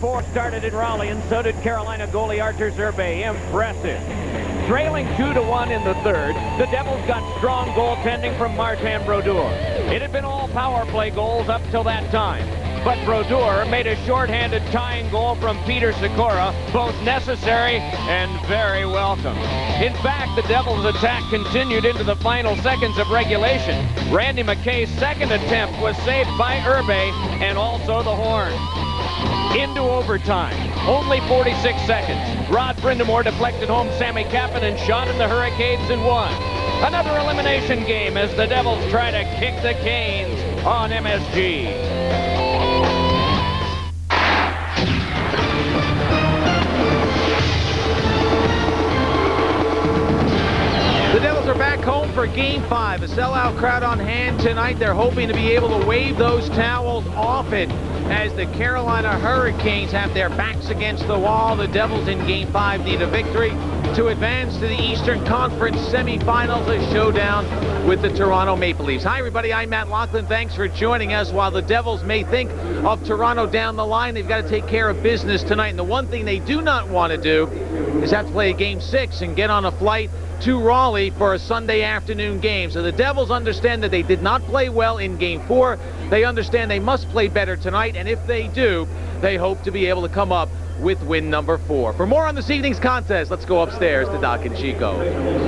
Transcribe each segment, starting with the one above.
4 started in Raleigh, and so did Carolina goalie Artur Zerbe. Impressive. Trailing 2-1 in the third, the Devils got strong goaltending from Martin Brodeur. It had been all power play goals up till that time. But Brodeur made a shorthanded tying goal from Peter Sikora, both necessary and very welcome. In fact, the Devils' attack continued into the final seconds of regulation. Randy McKay's second attempt was saved by Urbe and also the horn. Into overtime, only 46 seconds. Rod Brindamore deflected home Sammy Kapanen and shot in the Hurricanes and won. Another elimination game as the Devils try to kick the Canes on MSG. The Devils are back home for Game 5. A sellout crowd on hand tonight. They're hoping to be able to wave those towels off it as the Carolina Hurricanes have their backs against the wall. The Devils in Game 5 need a victory to advance to the Eastern Conference semifinals, a showdown with the Toronto Maple Leafs. Hi, everybody. I'm Matt Loughlin. Thanks for joining us. While the Devils may think of Toronto down the line, they've got to take care of business tonight. And the one thing they do not want to do is have to play a Game 6 and get on a flight to Raleigh for a Sunday afternoon game. So the Devils understand that they did not play well in Game 4. They understand they must play better tonight, and if they do, they hope to be able to come up with win number 4. For more on this evening's contest, let's go upstairs to Doc and Chico.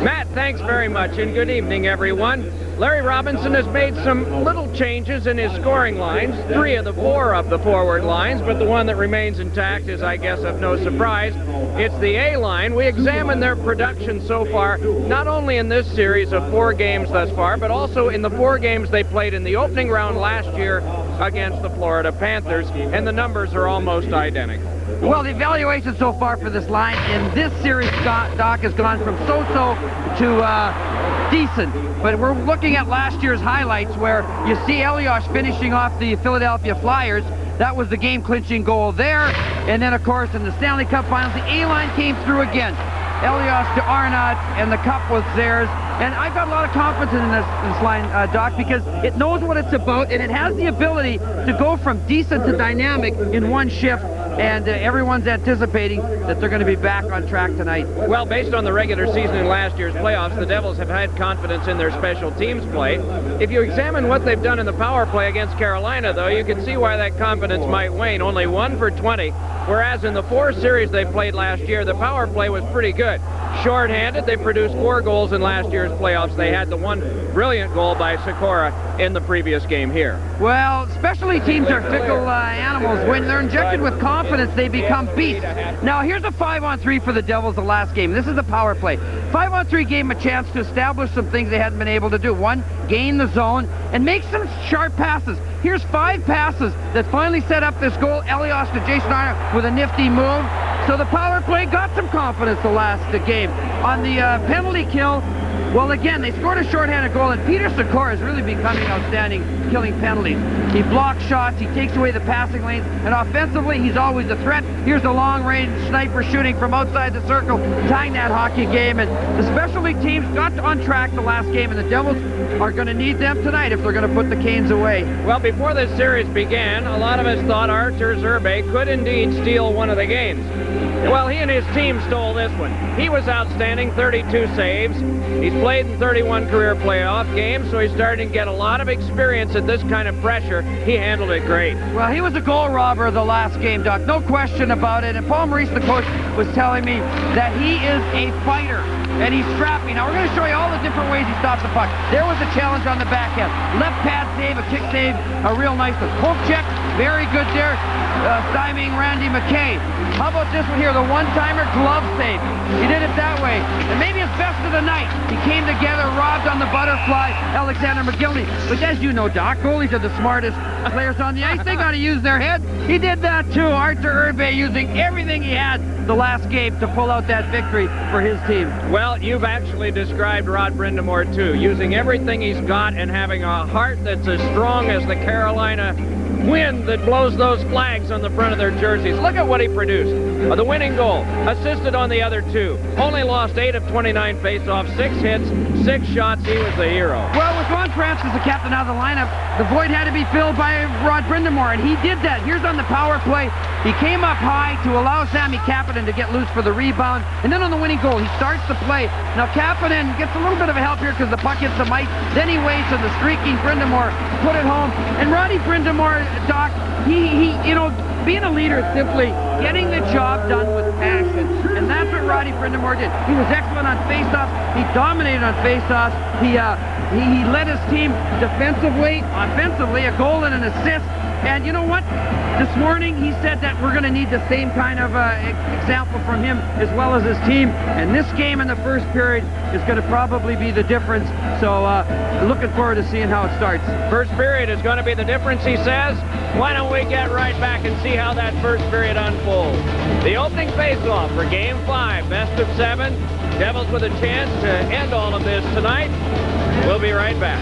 Matt, thanks very much, and good evening, everyone. Larry Robinson has made some little changes in his scoring lines, 3 of the 4 of the forward lines, but the one that remains intact is, I guess, of no surprise. It's the A line. We examined their production so far, not only in this series of 4 games thus far, but also in the 4 games they played in the opening round last year against the Florida Panthers, and the numbers are almost identical. Well, the evaluation so far for this line in this series, Doc, has gone from so-so to decent. But we're looking at last year's highlights where you see Elias finishing off the Philadelphia Flyers. That was the game-clinching goal there. And then, of course, in the Stanley Cup Finals, the A-line came through again. Elias to Arnott, and the cup was theirs. And I've got a lot of confidence in this line, Doc, because it knows what it's about, and it has the ability to go from decent to dynamic in one shift. And everyone's anticipating that they're going to be back on track tonight. Well, based on the regular season and last year's playoffs, the Devils have had confidence in their special teams play. If you examine what they've done in the power play against Carolina, though, you can see why that confidence might wane. Only 1 for 20, whereas in the 4 series they played last year, the power play was pretty good. Short-handed, they produced 4 goals in last year's playoffs. They had the one brilliant goal by Sikora in the previous game here. Well, specialty teams are fickle animals. When they're injected with confidence, they become beasts. Now, here's a 5-on-3 for the Devils the last game. This is the power play. 5-on-3 gave them a chance to establish some things they hadn't been able to do. 1, gain the zone and make some sharp passes. Here's 5 passes that finally set up this goal. Elias to Jason Arnott with a nifty move. So the power play got some confidence the last game. On the penalty kill, well, again, they scored a shorthanded goal, and Peter Sikora is really becoming outstanding killing penalties. He blocks shots, he takes away the passing lanes, and offensively, he's always a threat. Here's the long-range sniper shooting from outside the circle, tying that hockey game, and the specialty teams got on track the last game, and the Devils are going to need them tonight if they're going to put the Canes away. Well, before this series began, a lot of us thought Artur Zerbe could indeed steal one of the games. Well, he and his team stole this one. He was outstanding, 32 saves. He's played in 31 career playoff games, so he's starting to get a lot of experience at this kind of pressure. He handled it great. Well, he was a goal robber the last game, Doc. No question about it. And Paul Maurice, the coach, was telling me that he is a fighter, and he's scrappy. Now, we're going to show you all the different ways he stops the puck. There was a challenge on the backhand. Left pad save, a kick save, a real nice one. Poke check, very good there, stymieing Randy McKay. How about this one here, the one-timer glove save? He did it that way. And maybe his best of the night. He came together, robbed on the butterfly, Alexander McGillney. But as you know, Doc, goalies are the smartest players on the ice. They got to use their head. He did that too. Artur Urbe using everything he had the last game to pull out that victory for his team. Well, you've actually described Rod Brindamore too, using everything he's got and having a heart that's as strong as the Carolina wind that blows those flags on the front of their jerseys. Look at what he produced. The winning goal, assisted on the other 2. Only lost 8 of 29 faceoffs, 6 hits, 6 shots. He was the hero. Well, with Ron Francis, the captain out of the lineup, the void had to be filled by Rod Brindamore, and he did that. Here's on the power play. He came up high to allow Sammy Kapanen to get loose for the rebound, and then on the winning goal, he starts the play. Now, Kapanen gets a little bit of a help here because the puck hits the mic. Then he waits, and the streaking Brindamore put it home. And Roddy Brindamore, Doc, he being a leader is simply getting the job done with passion. And that's what Roddy Brindamore did. He was excellent on faceoffs. He dominated on faceoffs. He led his team defensively, offensively, a goal and an assist. And you know what? This morning he said that we're going to need the same kind of example from him as well as his team. And this game in the first period is going to probably be the difference. So looking forward to seeing how it starts. First period is going to be the difference, he says. Why don't we get right back and see how that first period unfolds? The opening faceoff for Game 5, best of 7. Devils with a chance to end all of this tonight. We'll be right back.